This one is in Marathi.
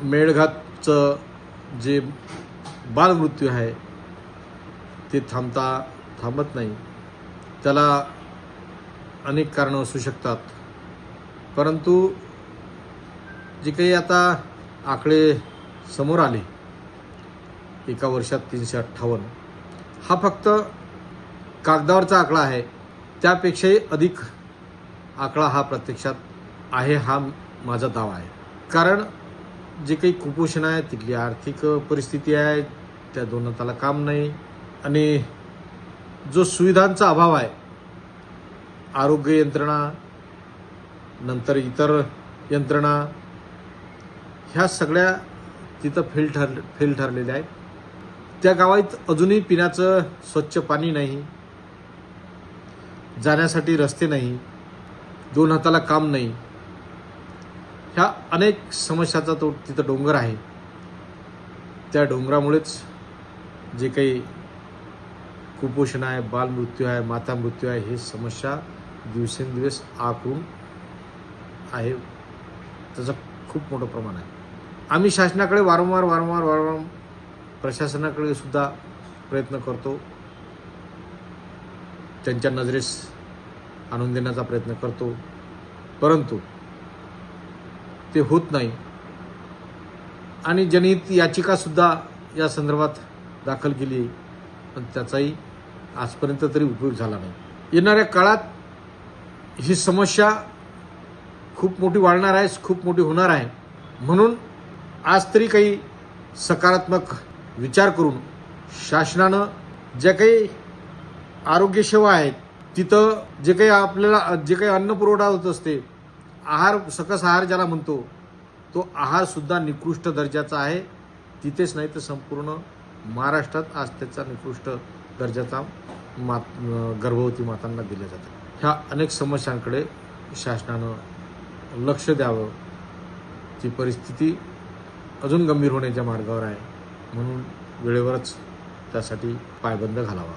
मेळघातचं जे बालमृत्यू आहे ते थांबत नाही. त्याला अनेक कारणं असू शकतात, परंतु जे काही आता आकडे समोर आले, एका वर्षात 358, हा फक्त कागदावरचा आकडा आहे. त्यापेक्षाही अधिक आकडा हा प्रत्यक्षात आहे, हा माझा दावा आहे. कारण जे काही कुपोषण आहे, तिथली आर्थिक परिस्थिती आहे, त्या दोन हाताला काम नाही, आणि जो सुविधांचा अभाव आहे, आरोग्य यंत्रणा, नंतर इतर यंत्रणा, ह्या सगळ्या तिथं फेल ठरलेल्या आहेत. त्या गावात अजूनही पिण्याचं स्वच्छ पाणी नाही, जाण्यासाठी रस्ते नाही, दोन हाताला काम नाही. ह्या अनेक समस्याचा तो तिथं डोंगर आहे. त्या डोंगरामुळेच जे काही कुपोषण आहे, बालमृत्यू आहे, माता मृत्यू आहे, हे समस्या दिवसेंदिवस आकरून आहे. त्याचं खूप मोठं प्रमाण आहे. आम्ही शासनाकडे वारंवार प्रशासनाकडे सुद्धा प्रयत्न करतो, त्यांच्या नजरेस आणून देण्याचा प्रयत्न करतो, परंतु ते होत नाही. आणि जनहित याचिकासुद्धा या संदर्भात दाखल केली, पण त्याचाही आजपर्यंत तरी उपयोग झाला नाही. येणाऱ्या काळात ही समस्या खूप मोठी वाढणार आहे, खूप मोठी होणार आहे. म्हणून आज तरी काही सकारात्मक विचार करून शासनानं ज्या काही आरोग्यसेवा आहेत, तिथं जे काही आपल्याला जे काही अन्न पुरवठा होत असते, आहार, सकस आहार ज्याला म्हणतो, तो आहारसुद्धा निकृष्ट दर्जाचा आहे. तिथेच नाही तर संपूर्ण महाराष्ट्रात आज त्याचा निकृष्ट दर्जाचा गर्भवती मातांना दिला जातो. ह्या अनेक समस्यांकडे शासनानं लक्ष द्यावं. ती परिस्थिती अजून गंभीर होण्याच्या मार्गावर आहे, म्हणून वेळेवरच त्यासाठी पायबंद घालावा.